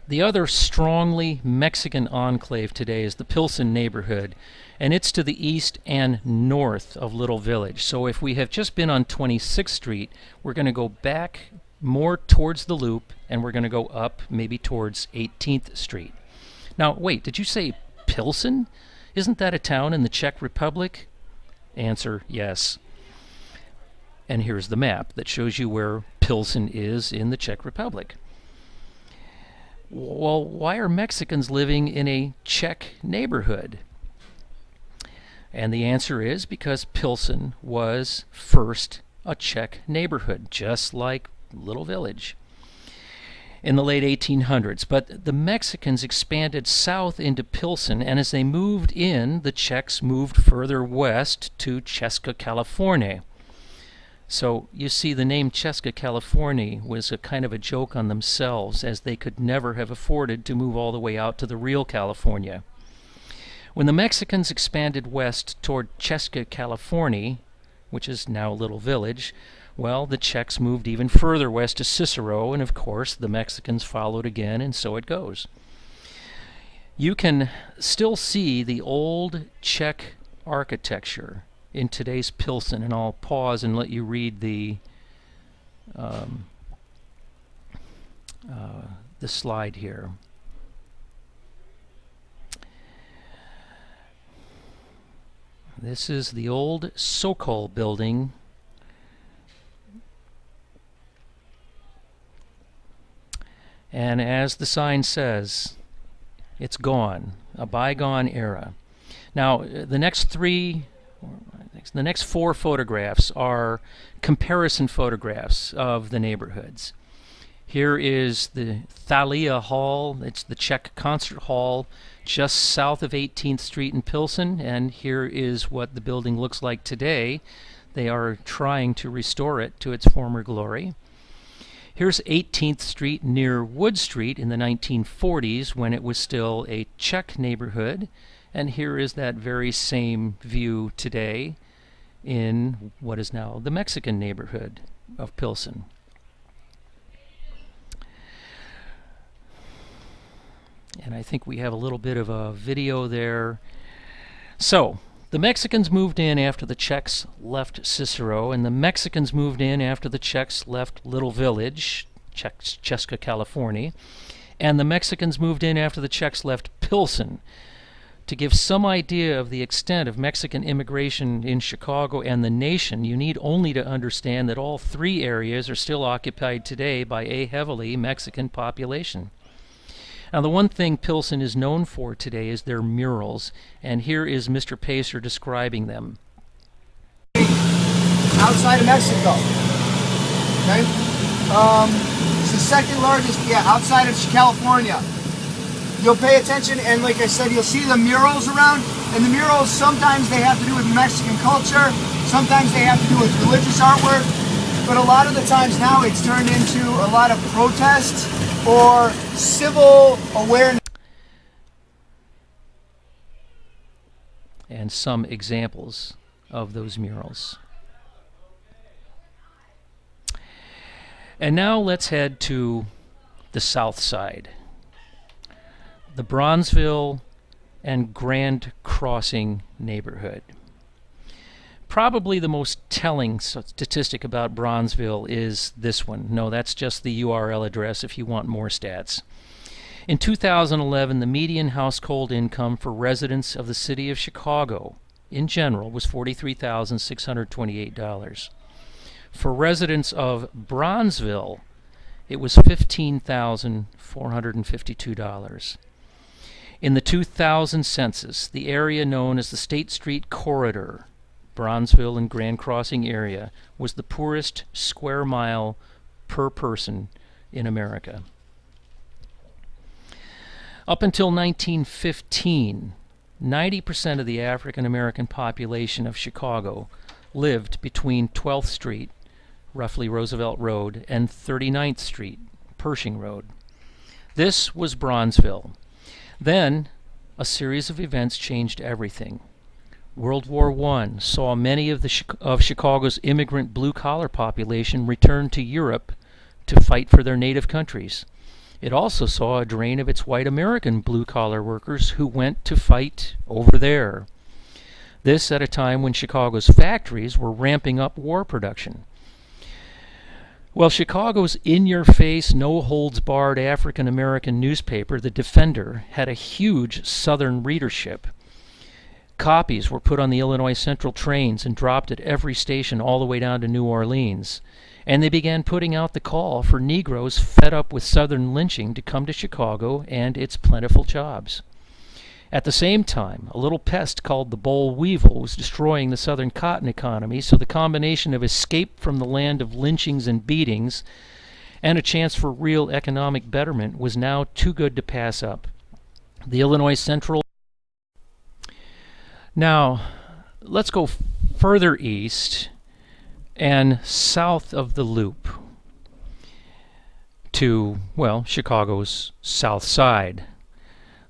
The other strongly Mexican enclave today is the Pilsen neighborhood, and it's to the east and north of Little Village. So if we have just been on 26th Street, we're going to go back more towards the loop, and we're going to go up maybe towards 18th Street. Now, wait, did you say Pilsen? Isn't that a town in the Czech Republic? Answer, yes. And here's the map that shows you where Pilsen is in the Czech Republic. Well, why are Mexicans living in a Czech neighborhood? And the answer is because Pilsen was first a Czech neighborhood, just like Little Village, in the late 1800s. But the Mexicans expanded south into Pilsen, and as they moved in, the Czechs moved further west to Česká California. So you see, the name Česká California was a kind of a joke on themselves, as they could never have afforded to move all the way out to the real California. When the Mexicans expanded west toward Česká California, which is now Little Village, well, the Czechs moved even further west to Cicero, and of course the Mexicans followed again, and so it goes. You can still see the old Czech architecture in today's Pilsen, and I'll pause and let you read the slide here. This is the old Sokol building. And as the sign says, it's gone, a bygone era. Now, the next four photographs are comparison photographs of the neighborhoods. Here is the Thalia Hall. It's the Czech concert hall just south of 18th Street in Pilsen, and here is what the building looks like today. They are trying to restore it to its former glory. Here's 18th Street near Wood Street in the 1940s, when it was still a Czech neighborhood, and here is that very same view today in what is now the Mexican neighborhood of Pilsen. And I think we have a little bit of a video there. So, the Mexicans moved in after the Czechs left Cicero, and the Mexicans moved in after the Czechs left Little Village, Česká California, and the Mexicans moved in after the Czechs left Pilsen. To give some idea of the extent of Mexican immigration in Chicago and the nation, you need only to understand that all three areas are still occupied today by a heavily Mexican population. Now, the one thing Pilsen is known for today is their murals, and here is Mr. Pacer describing them. Outside of Mexico. Okay? It's the second largest, outside of California. You'll pay attention, and like I said, you'll see the murals around, and the murals, sometimes they have to do with Mexican culture, sometimes they have to do with religious artwork, but a lot of the times now it's turned into a lot of protest or civil awareness. And some examples of those murals. And now let's head to the south side. The Bronzeville and Grand Crossing neighborhood. Probably the most telling statistic about Bronzeville is this one. No, that's just the URL address if you want more stats. In 2011, the median household income for residents of the city of Chicago in general was $43,628. For residents of Bronzeville, it was $15,452. In the 2000 census, the area known as the State Street Corridor, Bronzeville and Grand Crossing area, was the poorest square mile per person in America. Up until 1915, 90% of the African American population of Chicago lived between 12th Street, roughly Roosevelt Road, and 39th Street, Pershing Road. This was Bronzeville. Then, a series of events changed everything. World War I saw many of Chicago's immigrant blue-collar population return to Europe to fight for their native countries. It also saw a drain of its white American blue-collar workers who went to fight over there. This at a time when Chicago's factories were ramping up war production. Well, Chicago's in-your-face, no-holds-barred African-American newspaper, The Defender, had a huge Southern readership. Copies were put on the Illinois Central trains and dropped at every station all the way down to New Orleans. And they began putting out the call for Negroes fed up with Southern lynching to come to Chicago and its plentiful jobs. At the same time, a little pest called the boll weevil was destroying the Southern cotton economy, so the combination of escape from the land of lynchings and beatings and a chance for real economic betterment was now too good to pass up. The Illinois Central. Now, let's go further east and south of the Loop to, well, Chicago's south side.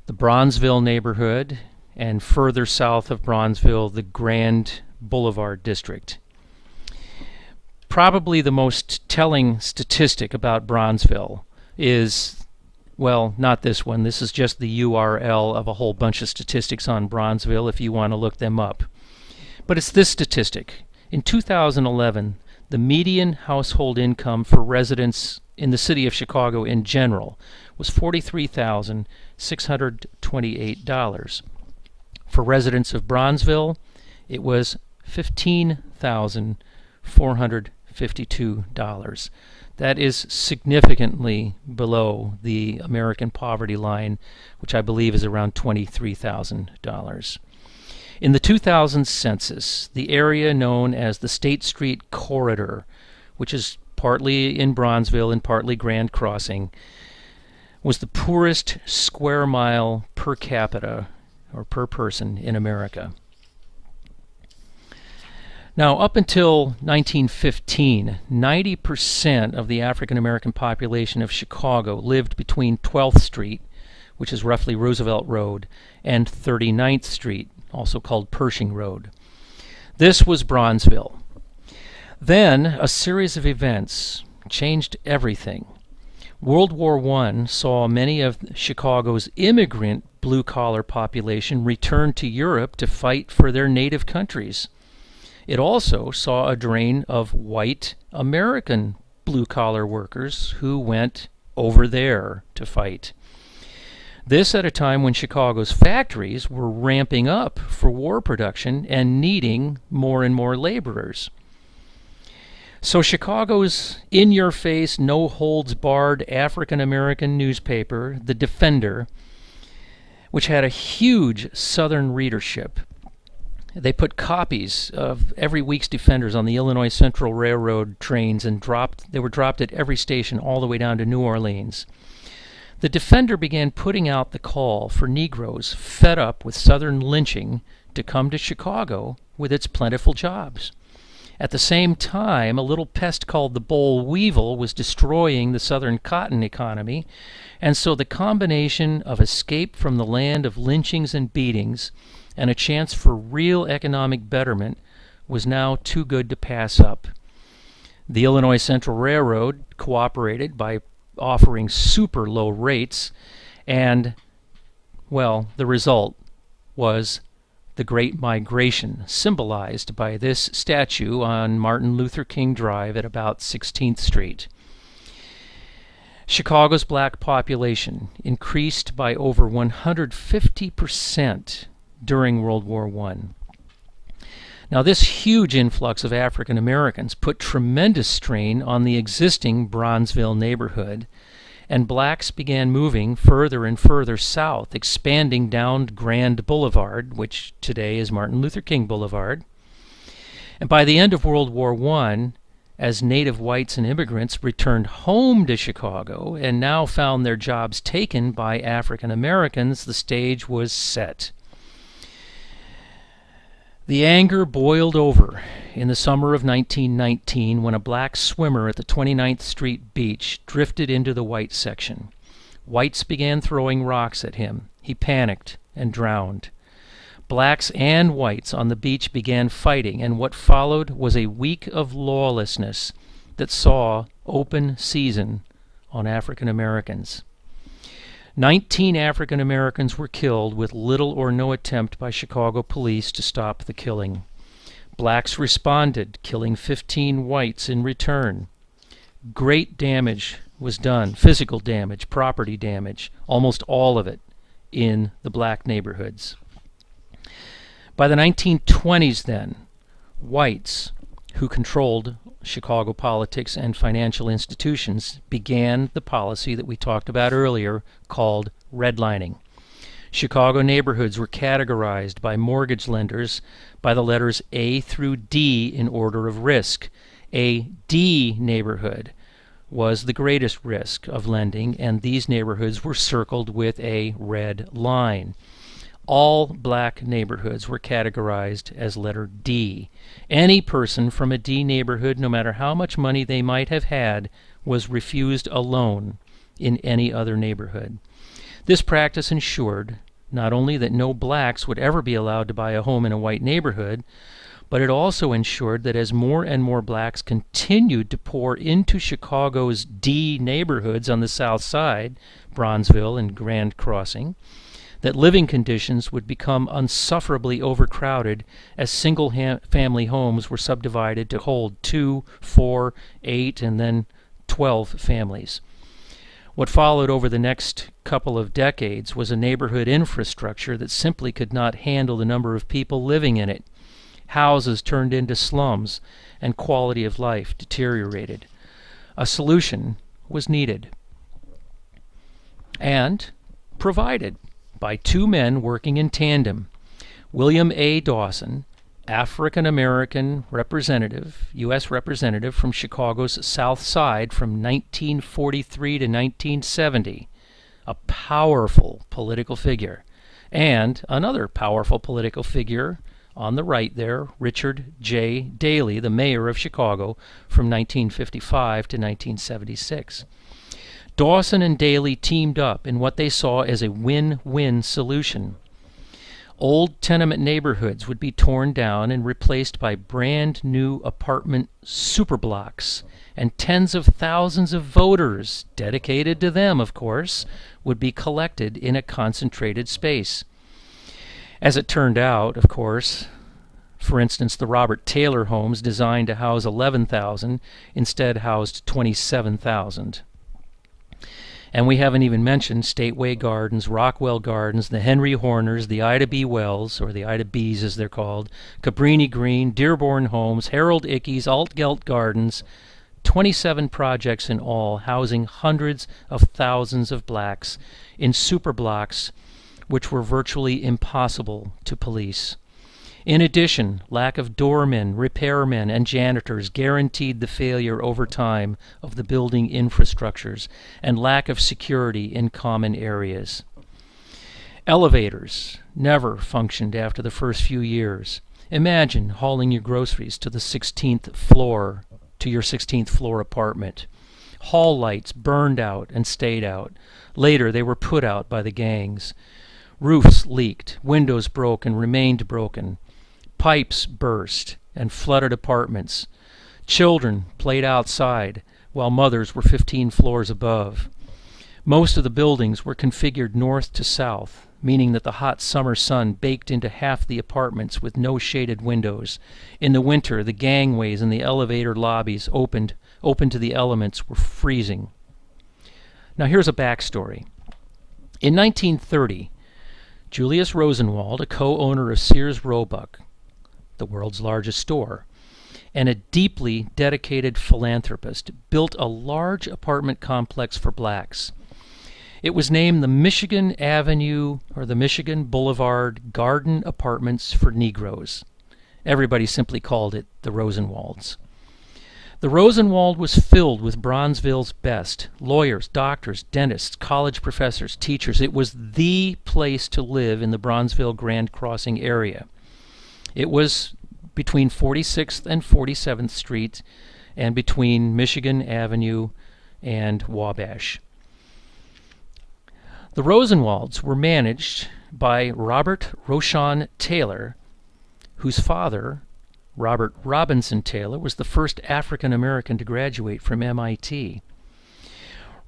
The Bronzeville neighborhood, and further south of Bronzeville, the Grand Boulevard district. Probably the most telling statistic about Bronzeville is, well, not this one. This is just the URL of a whole bunch of statistics on Bronzeville if you want to look them up. But it's this statistic. In 2011, the median household income for residents in the city of Chicago in general was $43,628. For residents of Bronzeville, it was $15,452. That is significantly below the American poverty line, which I believe is around $23,000. In the 2000 census, the area known as the State Street Corridor, which is partly in Bronzeville and partly Grand Crossing, was the poorest square mile per capita or per person in America. Now, up until 1915, 90% of the African American population of Chicago lived between 12th Street, which is roughly Roosevelt Road, and 39th Street, also called Pershing Road. This was Bronzeville. Then, a series of events changed everything. World War I saw many of Chicago's immigrant blue-collar population return to Europe to fight for their native countries. It also saw a drain of white American blue-collar workers who went over there to fight. This at a time when Chicago's factories were ramping up for war production and needing more and more laborers. So Chicago's in-your-face, no-holds-barred African-American newspaper, The Defender, which had a huge Southern readership, they put copies of every week's Defenders on the Illinois Central Railroad trains and they were dropped at every station all the way down to New Orleans. The Defender began putting out the call for Negroes fed up with Southern lynching to come to Chicago with its plentiful jobs. At the same time, a little pest called the boll weevil was destroying the Southern cotton economy, and so the combination of escape from the land of lynchings and beatings and a chance for real economic betterment was now too good to pass up. The Illinois Central Railroad cooperated by offering super low rates, and, well, the result was the Great Migration, symbolized by this statue on Martin Luther King Drive at about 16th Street. Chicago's black population increased by over 150% during World War I. Now, this huge influx of African Americans put tremendous strain on the existing Bronzeville neighborhood, and blacks began moving further and further south, expanding down Grand Boulevard, which today is Martin Luther King Boulevard. And by the end of World War I, as native whites and immigrants returned home to Chicago and now found their jobs taken by African Americans, the stage was set. The anger boiled over in the summer of 1919 when a black swimmer at the 29th Street beach drifted into the white section. Whites began throwing rocks at him. He panicked and drowned. Blacks and whites on the beach began fighting, and what followed was a week of lawlessness that saw open season on African Americans. 19 African Americans were killed with little or no attempt by Chicago police to stop the killing. Blacks responded, killing 15 whites in return. Great damage was done, physical damage, property damage, almost all of it in the black neighborhoods. By the 1920s, then, whites who controlled Chicago politics and financial institutions began the policy that we talked about earlier called redlining. Chicago neighborhoods were categorized by mortgage lenders by the letters A through D in order of risk. A D neighborhood was the greatest risk of lending, and these neighborhoods were circled with a red line. All black neighborhoods were categorized as letter D. Any person from a D neighborhood, no matter how much money they might have had, was refused a loan in any other neighborhood. This practice ensured not only that no blacks would ever be allowed to buy a home in a white neighborhood, but it also ensured that as more and more blacks continued to pour into Chicago's D neighborhoods on the south side, Bronzeville and Grand Crossing, that living conditions would become unsufferably overcrowded as single-family homes were subdivided to hold 2, 4, 8, and then 12 families. What followed over the next couple of decades was a neighborhood infrastructure that simply could not handle the number of people living in it. Houses turned into slums, and quality of life deteriorated. A solution was needed and provided by two men working in tandem. William A. Dawson, African-American representative, U.S. representative from Chicago's South Side from 1943 to 1970, a powerful political figure, and another powerful political figure on the right there, Richard J. Daley, the mayor of Chicago from 1955 to 1976. Dawson and Daley teamed up in what they saw as a win-win solution. Old tenement neighborhoods would be torn down and replaced by brand new apartment superblocks, and tens of thousands of voters, dedicated to them, of course, would be collected in a concentrated space. As it turned out, of course, for instance, the Robert Taylor homes designed to house 11,000 instead housed 27,000. And we haven't even mentioned Stateway Gardens, Rockwell Gardens, the Henry Horners, the Ida B. Wells, or the Ida B's as they're called, Cabrini Green, Dearborn Homes, Harold Ickes, Altgelt Gardens, 27 projects in all, housing hundreds of thousands of blacks in superblocks which were virtually impossible to police. In addition, lack of doormen, repairmen, and janitors guaranteed the failure over time of the building infrastructures and lack of security in common areas. Elevators never functioned after the first few years. Imagine hauling your groceries to the 16th floor, to your 16th floor apartment. Hall lights burned out and stayed out. Later, they were put out by the gangs. Roofs leaked, windows broke and remained broken. Pipes burst and flooded apartments. Children played outside while mothers were 15 floors above. Most of the buildings were configured north to south, meaning that the hot summer sun baked into half the apartments with no shaded windows. In the winter, the gangways and the elevator lobbies open to the elements were freezing. Now here's a backstory. In 1930, Julius Rosenwald, a co-owner of Sears Roebuck, the world's largest store, and a deeply dedicated philanthropist, built a large apartment complex for blacks. It was named the Michigan Avenue or the Michigan Boulevard Garden Apartments for Negroes. Everybody simply called it the Rosenwalds. The Rosenwald was filled with Bronzeville's best: lawyers, doctors, dentists, college professors, teachers. It was the place to live in the Bronzeville Grand Crossing area. It was between 46th and 47th Street and between Michigan Avenue and Wabash. The Rosenwalds were managed by Robert Rochon Taylor, whose father, Robert Robinson Taylor, was the first African American to graduate from MIT.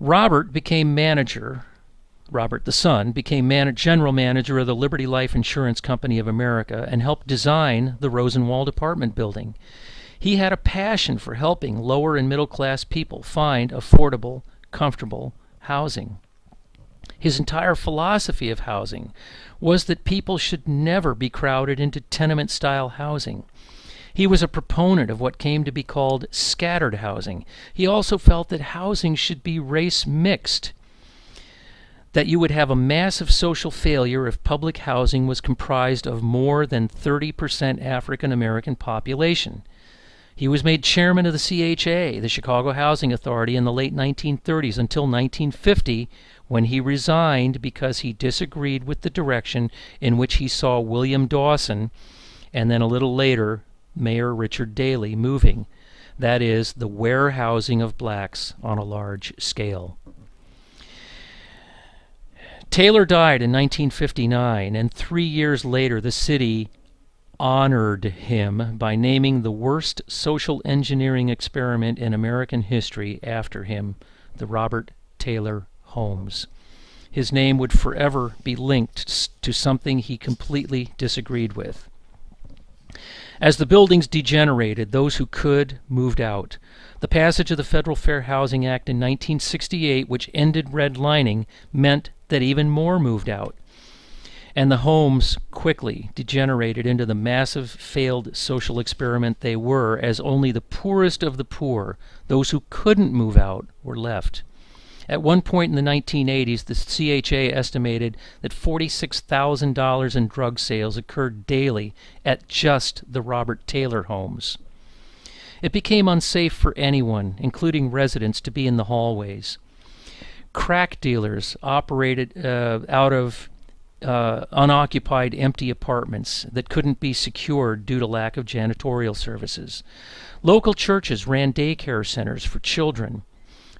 Robert the son, became general manager of the Liberty Life Insurance Company of America and helped design the Rosenwald apartment building. He had a passion for helping lower and middle class people find affordable, comfortable housing. His entire philosophy of housing was that people should never be crowded into tenement-style housing. He was a proponent of what came to be called scattered housing. He also felt that housing should be race-mixed, that you would have a massive social failure if public housing was comprised of more than 30% African American population. He was made chairman of the CHA, the Chicago Housing Authority, in the late 1930s until 1950, when he resigned because he disagreed with the direction in which he saw William Dawson, and then a little later, Mayor Richard Daley, moving. That is, the warehousing of blacks on a large scale. Taylor died in 1959, and 3 years later the city honored him by naming the worst social engineering experiment in American history after him, the Robert Taylor Homes. His name would forever be linked to something he completely disagreed with. As the buildings degenerated, those who could moved out. The passage of the Federal Fair Housing Act in 1968, which ended redlining, meant that even more moved out. And the homes quickly degenerated into the massive failed social experiment they were, as only the poorest of the poor, those who couldn't move out, were left. At one point in the 1980s, the CHA estimated that $46,000 in drug sales occurred daily at just the Robert Taylor homes. It became unsafe for anyone, including residents, to be in the hallways. Crack dealers operated out of unoccupied empty apartments that couldn't be secured due to lack of janitorial services. Local churches ran daycare centers for children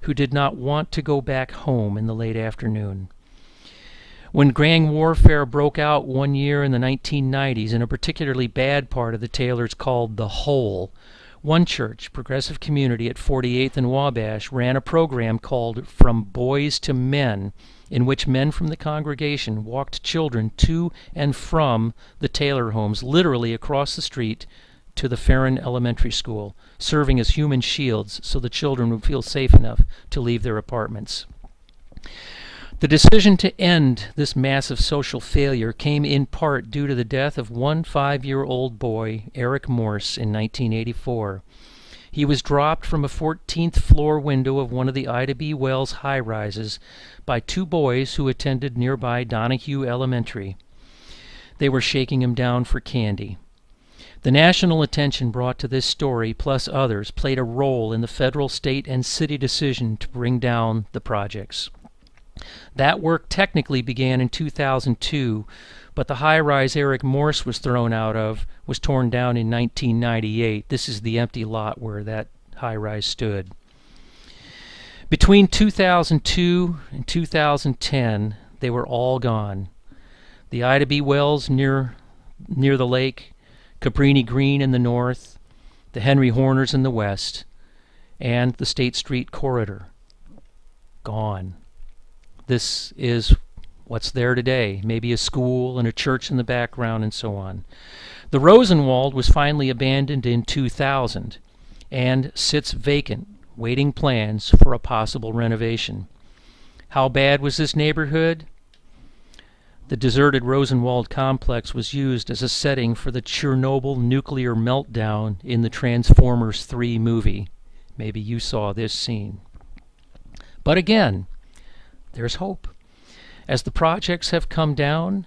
who did not want to go back home in the late afternoon. When gang warfare broke out one year in the 1990s in a particularly bad part of the Taylors called the Hole, one church, Progressive Community at 48th and Wabash, ran a program called From Boys to Men, in which men from the congregation walked children to and from the Taylor homes, literally across the street to the Farron Elementary School, serving as human shields so the children would feel safe enough to leave their apartments. The decision to end this massive social failure came in part due to the death of one 5-year-old boy, Eric Morse, in 1984. He was dropped from a 14th floor window of one of the Ida B. Wells high-rises by two boys who attended nearby Donahue Elementary. They were shaking him down for candy. The national attention brought to this story, plus others, played a role in the federal, state, and city decision to bring down the projects. That work technically began in 2002, but the high-rise Eric Morse was thrown out of was torn down in 1998. This is the empty lot where that high-rise stood. Between 2002 and 2010, they were all gone. The Ida B. Wells near the lake, Cabrini Green in the north, the Henry Horners in the west, and the State Street corridor. Gone. This is What's there today? Maybe a school and a church in the background and so on. The Rosenwald was finally abandoned in 2000 and sits vacant, waiting plans for a possible renovation. How bad was this neighborhood? The deserted Rosenwald complex was used as a setting for the Chernobyl nuclear meltdown in the Transformers 3 movie. Maybe you saw this scene. But again, there's hope. As the projects have come down,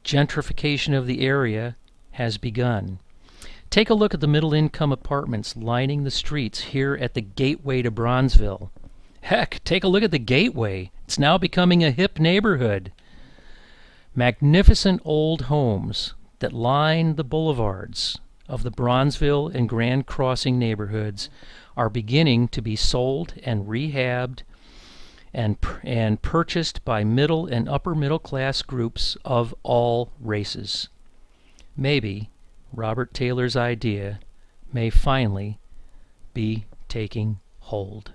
gentrification of the area has begun. Take a look at the middle-income apartments lining the streets here at the gateway to Bronzeville. Heck, take a look at the gateway. It's now becoming a hip neighborhood. Magnificent old homes that line the boulevards of the Bronzeville and Grand Crossing neighborhoods are beginning to be sold and rehabbed and purchased by middle and upper middle class groups of all races. Maybe Robert Taylor's idea may finally be taking hold.